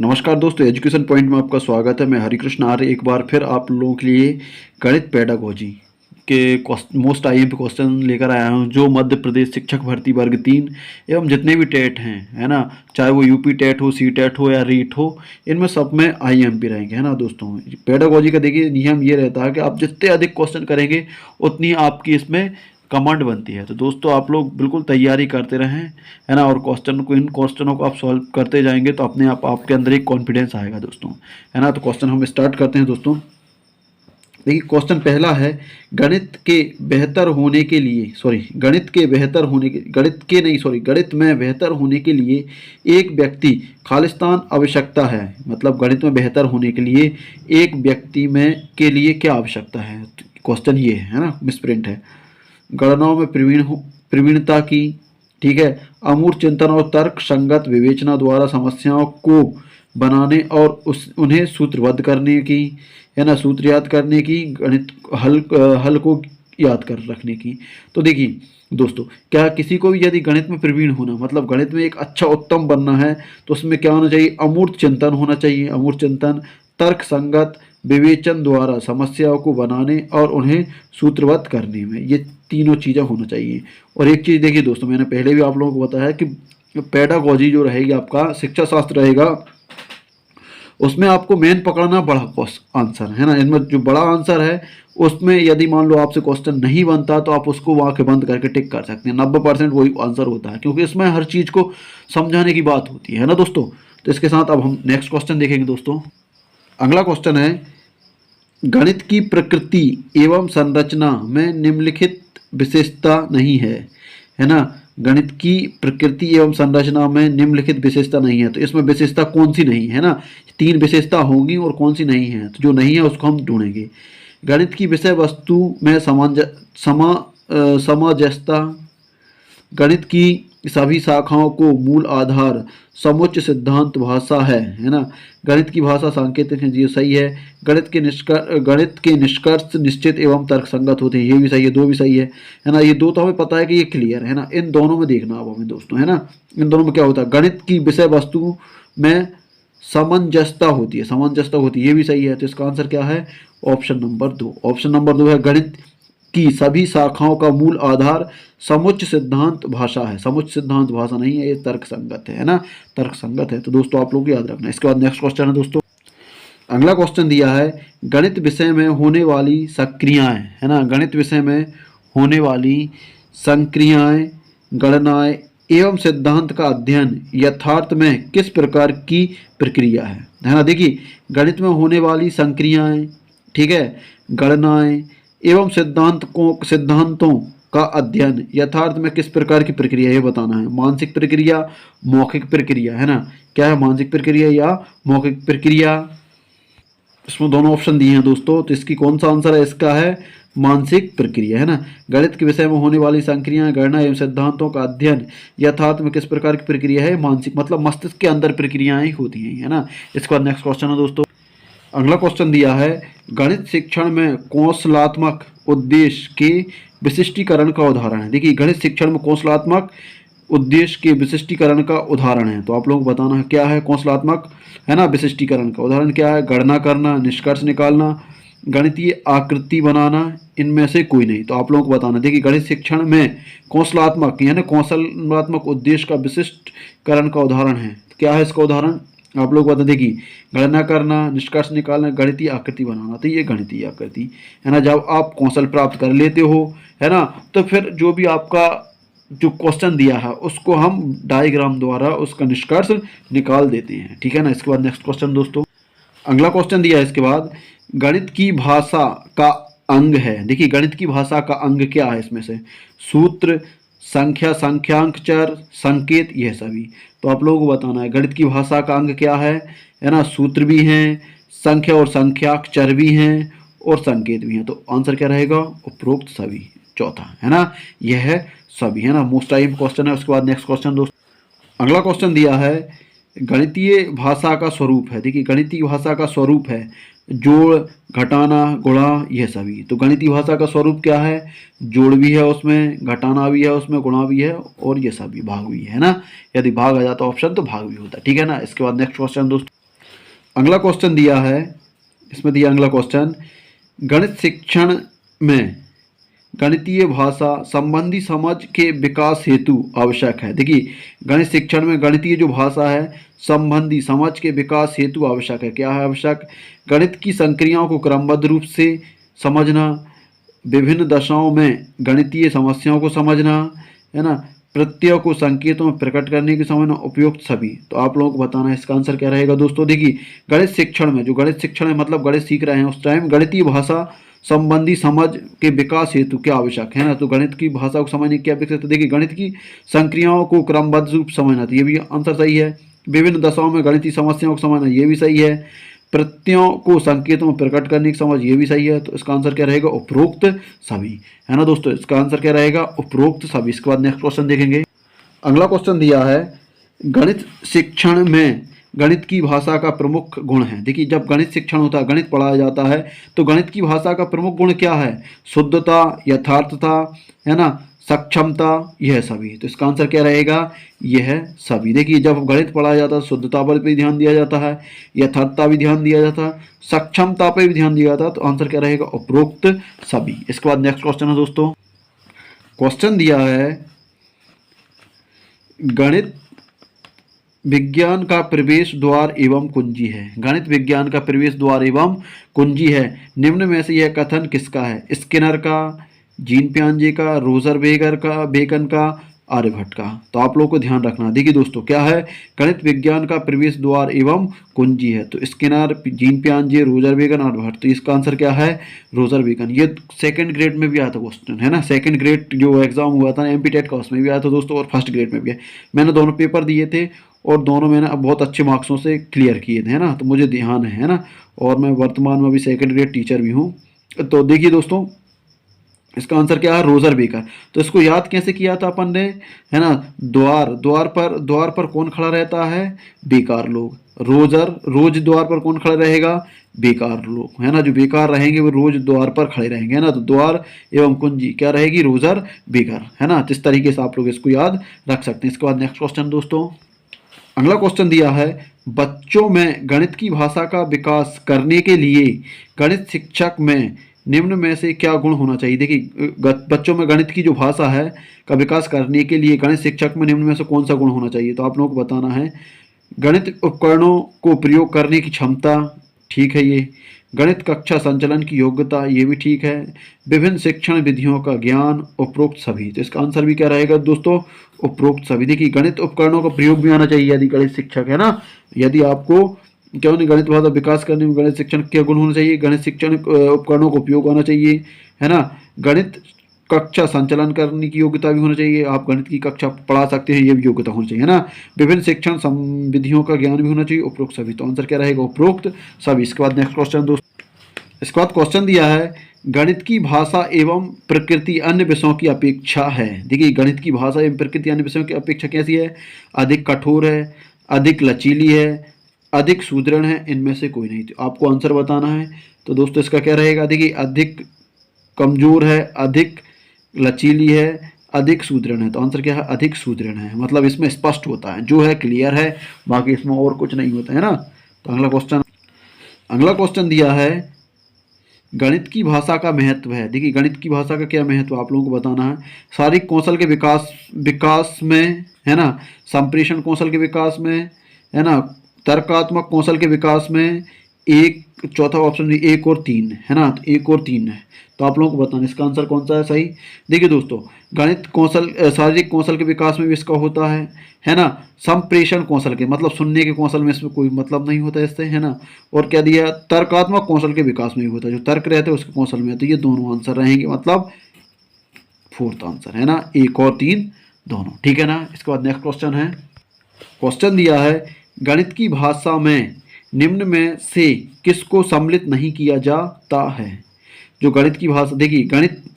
नमस्कार दोस्तों, education point में आपका स्वागत है। मैं हरिकृष्ण आर्य एक बार फिर आप लोगों के लिए गणित पेडागोजी के मोस्ट आईएमपी क्वेश्चन लेकर आया हूं, जो मध्य प्रदेश शिक्षक भर्ती वर्ग 3 एवं जितने भी टेट हैं, है ना, चाहे वो यूपी टेट हो, सी टेट हो या रीट हो, इनमें सब में आईएमपी रहेंगे, है ना दोस्तों। पेडागोजी का देखिए नियम ये रहता है कि आप जितने अधिक क्वेश्चन करेंगे उतनी आपकी इसमें कमांड बनती है। तो दोस्तों आप लोग बिल्कुल तैयारी करते रहें, है ना, और इन क्वेश्चनों को आप सॉल्व करते जाएंगे तो अपने आप आपके अंदर एक कॉन्फिडेंस आएगा दोस्तों, है ना। तो क्वेश्चन हम स्टार्ट करते हैं दोस्तों। देखिए क्वेश्चन पहला है, गणित के बेहतर होने के लिए गणित में बेहतर होने के लिए एक व्यक्ति खालिस्तान आवश्यकता है। मतलब गणित में बेहतर होने के लिए एक व्यक्ति में के लिए क्या आवश्यकता है। क्वेश्चन ये है ना, मिसप्रिंट है। गणनाओं में प्रवीणता की, ठीक है, अमूर्त चिंतन और तर्क संगत विवेचना द्वारा समस्याओं को बनाने और उन्हें सूत्रबद्ध करने की, है ना, सूत्र याद करने की, गणित हल को याद कर रखने की। तो देखिए दोस्तों, क्या किसी को भी यदि गणित में प्रवीण होना, मतलब गणित में एक अच्छा उत्तम बनना है, तो उसमें क्या होना चाहिए, अमूर्त चिंतन होना चाहिए। अमूर्त चिंतन, तर्क संगत विवेचन द्वारा समस्याओं को बनाने और उन्हें सूत्रबद्ध करने में, ये तीनों चीज़ें होना चाहिए। और एक चीज़ देखिए दोस्तों, मैंने पहले भी आप लोगों को बताया कि पेडागोजी जो रहेगी, आपका शिक्षा शास्त्र रहेगा, उसमें आपको मेन पकड़ना बड़ा आंसर, है ना। इनमें जो बड़ा आंसर है उसमें यदि मान लो आपसे क्वेश्चन नहीं बनता तो आप उसको वहाँ के बंद करके टिक कर सकते हैं। 90% वही आंसर होता है, क्योंकि इसमें हर चीज़ को समझाने की बात होती है ना दोस्तों। तो इसके साथ अब हम नेक्स्ट क्वेश्चन देखेंगे दोस्तों। अगला क्वेश्चन है, गणित की प्रकृति एवं संरचना में निम्नलिखित विशेषता नहीं है ना। गणित की प्रकृति एवं संरचना में निम्नलिखित विशेषता नहीं है, तो इसमें विशेषता कौन सी नहीं है ना। 3 विशेषता होंगी और कौन सी नहीं है, तो जो नहीं है उसको हम ढूंढेंगे। गणित की विषय वस्तु में सामंजस्यता, गणित की सभी शाखाओं को मूल आधार समुच्च सिद्धांत भाषा है ना। गणित की भाषा सांकेतिक है, ये सही है। गणित के निष्कर्ष निश्चित एवं तर्कसंगत होते हैं, ये भी सही है, 2 भी सही है ना। ये 2 तो हमें पता है कि ये क्लियर है ना। इन दोनों में देखना अब हमें दोस्तों, है ना, इन दोनों में क्या होता है। गणित की विषय वस्तु में सामंजस्यता होती है, ये भी सही है। तो इसका आंसर क्या है, ऑप्शन नंबर 2। ऑप्शन नंबर 2 है, गणित की सभी शाखाओं का मूल आधार समुच्च सिद्धांत भाषा है। समुच्च सिद्धांत भाषा नहीं है, ये तर्कसंगत है ना, तर्कसंगत है। तो दोस्तों आप लोग याद रखना। इसके बाद नेक्स्ट क्वेश्चन है दोस्तों। अगला क्वेश्चन दिया है, गणित विषय में होने वाली सक्रियाएं, है ना, गणित विषय में होने वाली संक्रियाएं, गणनाएं एवं सिद्धांत का अध्ययन यथार्थ में किस प्रकार की प्रक्रिया है ना। देखिए गणित में होने वाली संक्रियाएं, ठीक है, गणनाएं एवं सिद्धांतों का अध्ययन यथार्थ में किस प्रकार की प्रक्रिया, ये बताना है। मानसिक प्रक्रिया, मौखिक प्रक्रिया, है ना। क्या है, मानसिक प्रक्रिया या मौखिक प्रक्रिया। इसमें दोनों ऑप्शन दिए हैं दोस्तों, तो इसकी कौन सा आंसर है, इसका है मानसिक प्रक्रिया, है ना। गणित के विषय में होने वाली संक्रियाएं, गणना एवं सिद्धांतों का अध्ययन यथार्थ में किस प्रकार की प्रक्रिया है, मानसिक, मतलब मस्तिष्क के अंदर प्रक्रियाएं होती हैं, है ना। इसके बाद नेक्स्ट क्वेश्चन है दोस्तों। अगला क्वेश्चन दिया है, गणित शिक्षण में कौशलात्मक उद्देश्य के विशिष्टीकरण का उदाहरण है। देखिए गणित शिक्षण में कौशलात्मक उद्देश्य के विशिष्टीकरण का उदाहरण है, तो आप लोगों को बताना है क्या है कौशलात्मक, है ना, विशिष्टीकरण का उदाहरण क्या है। गणना करना, निष्कर्ष निकालना, गणितीय आकृति बनाना, इनमें से कोई नहीं, तो आप लोगों को बताना। देखिए गणित शिक्षण में कौशलात्मक यानी कौशलात्मक उद्देश्य का विशिष्टीकरण का उदाहरण है, क्या है इसका उदाहरण, आप लोग बता। देखिए गणना करना, निष्कर्ष निकालना, गणितीय आकृति बनाना, तो ये गणितीय आकृति, है ना। जब आप कौशल प्राप्त कर लेते हो, है ना, तो फिर जो भी आपका जो क्वेश्चन दिया है उसको हम डायग्राम द्वारा उसका निष्कर्ष निकाल देते हैं, ठीक है ना। इसके बाद नेक्स्ट क्वेश्चन दोस्तों। अगला क्वेश्चन दिया है इसके बाद, गणित की भाषा का अंग है। देखिए गणित की भाषा का अंग क्या है, इसमें से सूत्र, संख्या, संख्यांक, चर, संकेत, यह सभी। तो आप लोगों को बताना है गणित की भाषा का अंग क्या है ना। सूत्र भी हैं, संख्या और संख्यांक, चर भी हैं और संकेत भी हैं। तो आंसर क्या रहेगा, उपरोक्त सभी, चौथा, है ना, यह है सभी, है ना। मोस्ट टाइम क्वेश्चन है। उसके बाद नेक्स्ट क्वेश्चन दोस्तों। अगला क्वेश्चन दिया है, गणितीय भाषा का स्वरूप है। देखिए गणितीय भाषा का स्वरूप है जोड़, घटाना, गुणा, यह सभी। तो गणितीय भाषा का स्वरूप क्या है, जोड़ भी है उसमें, घटाना भी है उसमें, गुणा भी है और ये सभी, भाग भी है ना। यदि भाग आ जाता ऑप्शन तो भाग भी होता है, ठीक है ना। इसके बाद नेक्स्ट क्वेश्चन दोस्तों। अगला क्वेश्चन दिया है, इसमें दिया अगला क्वेश्चन, गणित शिक्षण में गणितीय भाषा संबंधी समझ के विकास हेतु आवश्यक है। देखिए, गणित शिक्षण में गणितीय जो भाषा है संबंधी समझ के विकास हेतु आवश्यक है। क्या है आवश्यक? गणित की संक्रियाओं को क्रमबद्ध रूप से समझना, विभिन्न दशाओं में गणितीय समस्याओं को समझना, है ना, प्रत्ययों को संकेतों में प्रकट करने की समझना, उपयुक्त सभी। तो आप लोगों को बताना है इसका आंसर क्या रहेगा दोस्तों। देखिए, गणित शिक्षण में, जो गणित शिक्षण है मतलब गणित सीख रहे हैं उस टाइम, गणितीय भाषा संबंधी समझ के विकास हेतु क्या आवश्यक है ना। तो गणित की भाषा को समझने की क्या आवश्यकता? देखिए, गणित की संक्रियाओं को क्रमबद्ध रूप से समझना, तो ये भी आंसर सही है। विभिन्न दशाओं में गणितीय समस्याओं को समझना, ये भी सही है। प्रत्ययों को संकेतों में प्रकट करने की समझ, ये भी सही है। तो इसका आंसर क्या रहेगा? उपरोक्त सभी, है ना दोस्तों। इसका आंसर क्या रहेगा? उपरोक्त सभी। इसके बाद नेक्स्ट क्वेश्चन देखेंगे। अगला क्वेश्चन दिया है, गणित शिक्षण में गणित की भाषा का प्रमुख गुण है। देखिए, जब गणित शिक्षण होता है, गणित पढ़ाया जाता है, तो गणित की भाषा का प्रमुख गुण क्या है? शुद्धता, यथार्थता, है ना, सक्षमता, यह सभी। तो इसका आंसर क्या रहेगा? यह सभी। देखिए, जब गणित पढ़ाया जाता है शुद्धता पर भी ध्यान दिया जाता है, यथार्थता भी ध्यान दिया जाता है, सक्षमता पर भी ध्यान दिया जाता है। तो आंसर क्या रहेगा? उपरोक्त सभी। इसके बाद नेक्स्ट क्वेश्चन है दोस्तों। क्वेश्चन दिया है, गणित विज्ञान का प्रवेश द्वार एवं कुंजी है। गणित विज्ञान का प्रवेश द्वार एवं कुंजी है, निम्न में से यह कथन किसका है? स्किनर का, जीन पियाजे का, रोजर बेकन का, आर्यभट्ट का। तो आप लोगों को ध्यान रखना। देखिए दोस्तों, क्या है? गणित विज्ञान का प्रवेश द्वार एवं कुंजी है। तो स्किनर, जीन पियाजे, रोजर बेकन, आर्यभट्ट। तो इसका आंसर क्या है? Roger Bacon. ये सेकंड ग्रेड में भी आया था क्वेश्चन, है ना। सेकंड ग्रेड जो एग्जाम हुआ था एमपी टेट का, उसमें भी आया था दोस्तों, और फर्स्ट ग्रेड में भी है। मैंने दोनों पेपर दिए थे और दोनों मैंने अब बहुत अच्छे मार्क्सों से क्लियर किए थे, है ना। तो मुझे ध्यान है ना। और मैं वर्तमान में अभी सेकंड ग्रेड टीचर भी हूँ। तो देखिए दोस्तों, इसका आंसर क्या है? Roger baker. तो इसको याद कैसे किया था अपन ने, है ना। द्वार पर कौन खड़ा रहता है? बेकार लोग। रोज द्वार पर कौन खड़ा रहेगा? बेकार लोग, है ना। जो बेकार रहेंगे वो रोज द्वार पर खड़े रहेंगे, है ना। तो द्वार एवं कुंजी क्या रहेगी? रोजर बेकर, है ना। इस तरीके से आप लोग इसको याद रख सकते हैं। इसके बाद नेक्स्ट क्वेश्चन दोस्तों। अगला क्वेश्चन दिया है, बच्चों में गणित की भाषा का विकास करने के लिए गणित शिक्षक में निम्न में से क्या गुण होना चाहिए? देखिए, बच्चों में गणित की जो भाषा है का विकास करने के लिए गणित शिक्षक में निम्न में से कौन सा गुण होना चाहिए? तो आप लोगों को बताना है। गणित उपकरणों को प्रयोग करने की क्षमता, ठीक है ये। गणित कक्षा संचालन की योग्यता, ये भी ठीक है। विभिन्न शिक्षण विधियों का ज्ञान, उपरोक्त सभी। तो इसका आंसर भी क्या रहेगा दोस्तों? उपरोक्त सभी। देखिए, गणित उपकरणों का प्रयोग भी आना चाहिए यदि गणित शिक्षक है ना। यदि आपको क्यों नहीं, गणित भाषा विकास करने में गणित शिक्षण के गुण होने चाहिए, गणित शिक्षण उपकरणों का उपयोग आना चाहिए, है ना। गणित कक्षा संचालन करने की योग्यता भी होनी चाहिए, आप गणित की कक्षा पढ़ा सकते हैं, ये भी योग्यता होनी चाहिए, है ना। विभिन्न शिक्षण विधियों का ज्ञान भी होना चाहिए, उपरोक्त सभी। तो आंसर क्या रहेगा? उपरोक्त सभी। इसके बाद नेक्स्ट क्वेश्चन दोस्तों। इसके बाद क्वेश्चन दिया है, गणित की भाषा एवं प्रकृति अन्य विषयों की अपेक्षा है। देखिए, गणित की भाषा एवं प्रकृति अन्य विषयों की अपेक्षा कैसी है? अधिक कठोर है, अधिक लचीली है, अधिक सुदृढ़ है, इनमें से कोई नहीं। तो आपको आंसर बताना है। तो दोस्तों इसका क्या रहेगा? देखिए, अधिक कमजोर है, अधिक लचीली है, अधिक सुदृढ़ है। तो आंसर क्या है? अधिक सुदृढ़ है। मतलब इसमें स्पष्ट होता है, जो है क्लियर है, बाकी इसमें और कुछ नहीं होता है ना। तो अगला क्वेश्चन दिया है, गणित की भाषा का महत्व है। देखिए, गणित की भाषा का क्या महत्व आप लोगों को बताना है। शारीरिक कौशल के विकास में, है ना। संप्रेषण कौशल के विकास में, है ना। तर्कात्मक कौशल के विकास में। एक चौथा ऑप्शन 1 और 3, है ना। तो 1 और 3 है। तो आप लोगों को बताना इसका आंसर कौन सा है सही। देखिए दोस्तों, गणित कौशल शारीरिक कौशल के विकास में भी इसका होता है ना। संप्रेषण कौशल के मतलब सुनने के कौशल में इसमें कोई मतलब नहीं होता इससे, है ना। और क्या दिया? तर्कात्मक कौशल के विकास में भी होता है, जो तर्क रहते हैं उसके कौशल में। तो ये दोनों आंसर रहेंगे, मतलब फोर्थ आंसर, है ना। 1 और 3 दोनों, ठीक है ना। इसके बाद नेक्स्ट क्वेश्चन है। क्वेश्चन दिया है, गणित की भाषा में निम्न में से किसको सम्मिलित नहीं किया जाता है? जो गणित की भाषा, देखिए,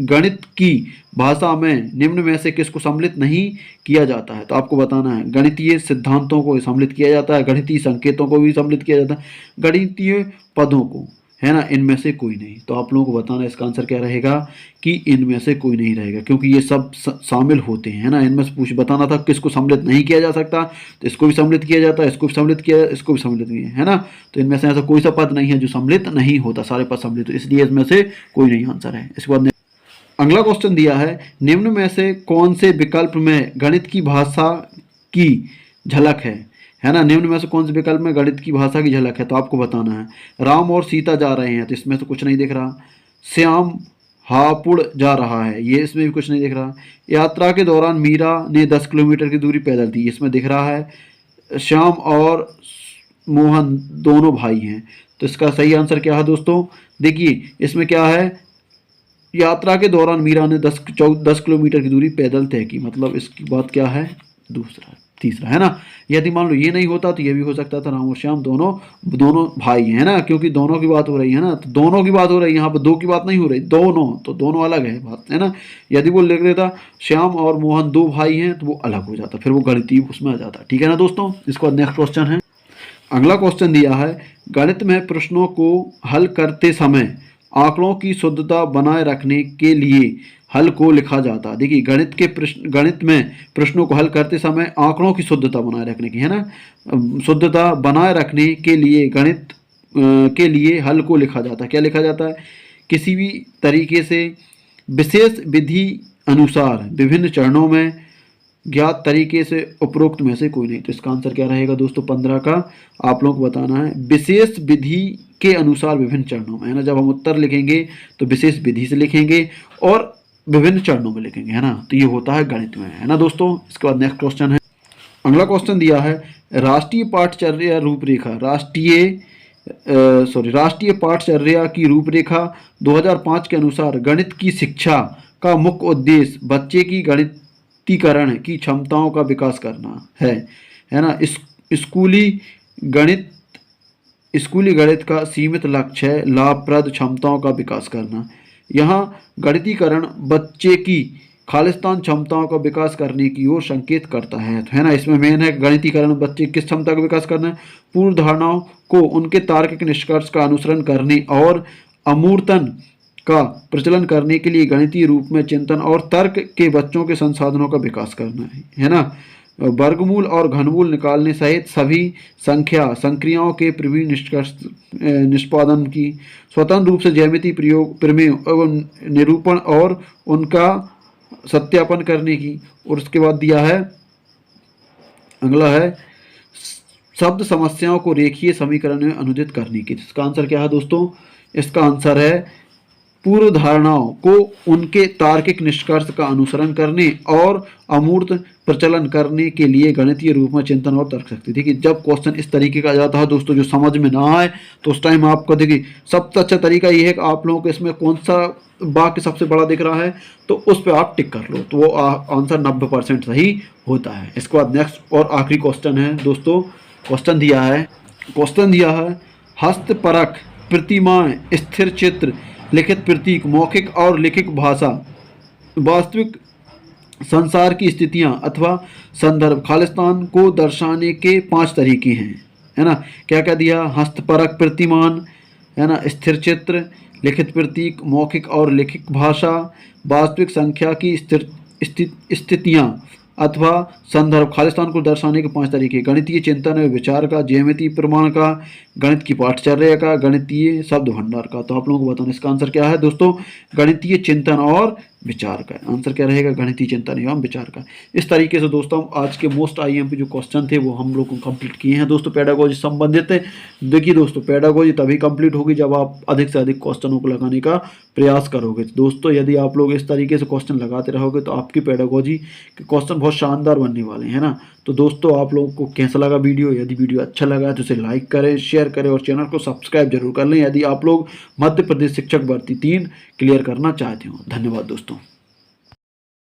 गणित की भाषा में निम्न में से किसको सम्मिलित नहीं किया जाता है? तो आपको बताना है। गणितीय सिद्धांतों को सम्मिलित किया जाता है, गणितीय संकेतों को भी सम्मिलित किया जाता है, गणितीय पदों को, है ना, इनमें से कोई नहीं। तो आप लोगों को बताना इसका आंसर क्या रहेगा कि इनमें से कोई नहीं रहेगा, क्योंकि ये सब शामिल होते हैं, है ना। इनमें से पूछ बताना था किसको सम्मिलित नहीं किया जा सकता, तो इसको भी सम्मिलित किया जाता है, इसको भी सम्मिलित किया, इसको भी सम्मिलित किया, है ना। तो इनमें से ऐसा कोई सा पद नहीं है जो सम्मिलित नहीं होता, सारे पद सम्मिलित, तो इसलिए इसमें से कोई नहीं आंसर है। इसके बाद अगला क्वेश्चन दिया है, निम्न में से कौन से विकल्प में गणित की भाषा की झलक है ना। निम्न में से कौन से विकल्प में गणित की भाषा की झलक है, तो आपको बताना है। राम और सीता जा रहे हैं, तो इसमें तो कुछ नहीं दिख रहा। श्याम हापुड़ जा रहा है, ये इसमें भी कुछ नहीं दिख रहा। यात्रा के दौरान मीरा ने 10 किलोमीटर की दूरी पैदल दी, इसमें दिख रहा है। श्याम और मोहन दोनों भाई हैं, तो इसका सही आंसर क्या है दोस्तों, देखिए इसमें क्या है, यात्रा के दौरान मीरा ने 10 किलोमीटर की दूरी पैदल तय की, मतलब इसकी बात क्या है, दूसरा तीसरा, है ना। यदि मान लो ये नहीं होता तो ये भी हो सकता था, राम और श्याम दोनों भाई हैं, ना, क्योंकि दोनों की बात हो रही है ना, तो दोनों की बात हो रही है, यहाँ पर दो की बात नहीं हो रही, दोनों, तो दोनों अलग है बात, है ना। यदि वो लिख देता श्याम और मोहन 2 भाई हैं, तो वो अलग हो जाता, फिर वो गणितीय उसमें आ जाता, ठीक है ना दोस्तों। इसके बाद नेक्स्ट क्वेश्चन है, अगला क्वेश्चन दिया है, गणित में प्रश्नों को हल करते समय आंकड़ों की शुद्धता बनाए रखने के लिए हल को लिखा जाता। देखिए गणित में प्रश्नों को हल करते समय आंकड़ों की शुद्धता बनाए रखने की, है ना, शुद्धता बनाए रखने के लिए गणित के लिए हल को लिखा जाता है। क्या लिखा जाता है, किसी भी तरीके से विशेष विधि अनुसार विभिन्न चरणों में ज्ञात तरीके से उपरोक्त में से कोई नहीं। तो इसका आंसर क्या रहेगा दोस्तों, 15 का आप लोगों को बताना है, विशेष विधि के अनुसार विभिन्न चरणों में, है ना। जब हम उत्तर लिखेंगे तो विशेष विधि से लिखेंगे और विभिन्न चरणों में लिखेंगे, है ना। तो ये होता है गणित में, है ना दोस्तों। इसके बाद नेक्स्ट क्वेश्चन है, अगला क्वेश्चन दिया है, राष्ट्रीय पाठचर्या रूपरेखा राष्ट्रीय पाठचर्या की रूपरेखा 2005 के अनुसार गणित की शिक्षा का मुख्य उद्देश्य बच्चे की गणितीकरण की क्षमताओं का विकास करना है ना। स्कूली गणित का सीमित लक्ष्य है लाभप्रद क्षमताओं का विकास करना। यहाँ गणितीकरण बच्चे की खालिस्तान क्षमताओं का विकास करने की ओर संकेत करता है, तो है ना। इसमें मेन है गणितीकरण बच्चे किस क्षमता का विकास करना है, पूर्व धारणाओं को उनके तार्किक निष्कर्ष का अनुसरण करने और अमूर्तन का प्रचलन करने के लिए गणितीय रूप में चिंतन और तर्क के बच्चों के संसाधनों का विकास करना है ना। वर्गमूल और घनमूल निकालने सहित सभी संख्या संक्रियाओं के प्रवीण निष्पादन की, स्वतंत्र रूप से ज्यामिति प्रमेय एवं निरूपण और उनका सत्यापन करने की। और उसके बाद दिया है, अगला है शब्द समस्याओं को रेखीय समीकरण में अनुदित करने की। इसका आंसर क्या है दोस्तों, इसका आंसर है पूर्व धारणाओं को उनके तार्किक निष्कर्ष का अनुसरण करने और अमूर्त प्रचलन करने के लिए गणितीय रूप में चिंतन और तर्क शक्ति। देखिए जब क्वेश्चन इस तरीके का जाता है दोस्तों, जो समझ में ना आए तो उस टाइम आपको देखिए सबसे अच्छा तरीका ये है कि आप लोगों को इसमें कौन सा वाक्य सबसे बड़ा दिख रहा है तो उस पर आप टिक कर लो, तो वो आंसर 90% सही होता है। इसके बाद नेक्स्ट और आखिरी क्वेश्चन है दोस्तों, क्वेश्चन दिया है हस्तपरक प्रतिमाएं, स्थिर चित्र, लिखित प्रतीक, मौखिक और लिखित भाषा, वास्तविक संसार की स्थितियां अथवा संदर्भ खालिस्तान को दर्शाने के 5 तरीके हैं, है ना। क्या क्या दिया, हस्तपरक प्रतिमान, है ना, स्थिर चित्र, लिखित प्रतीक, मौखिक और लिखित भाषा, वास्तविक संख्या की स्थितियां अथवा संदर्भ खालिस्तान को दर्शाने के 5 तरीके, गणितीय चिंतन और विचार का, ज्यामितीय प्रमाण का, गणित की पाठचर्या का, गणितीय शब्द भंडार का। तो आप लोगों को बताना इसका आंसर क्या है दोस्तों, गणितीय चिंतन और विचार का। आंसर क्या रहेगा, गणितीय चिंतन एवं विचार का। इस तरीके से दोस्तों आज के मोस्ट आईएमपी जो क्वेश्चन थे वो हम लोग को कंप्लीट किए हैं दोस्तों पेडागोजी संबंधित। देखिए दोस्तों पेडागोजी तभी कंप्लीट होगी जब आप अधिक से अधिक क्वेश्चनों को लगाने का प्रयास करोगे। दोस्तों यदि आप लोग इस तरीके से क्वेश्चन लगाते रहोगे तो आपकी पेडागोजी के क्वेश्चन बहुत शानदार बनने वाले हैं ना। तो दोस्तों आप लोगों को कैसा लगा वीडियो, यदि वीडियो अच्छा लगा तो इसे लाइक करें, शेयर करें और चैनल को सब्सक्राइब जरूर कर लें यदि आप लोग मध्य प्रदेश शिक्षक भर्ती 3 क्लियर करना चाहते हो। धन्यवाद दोस्तों।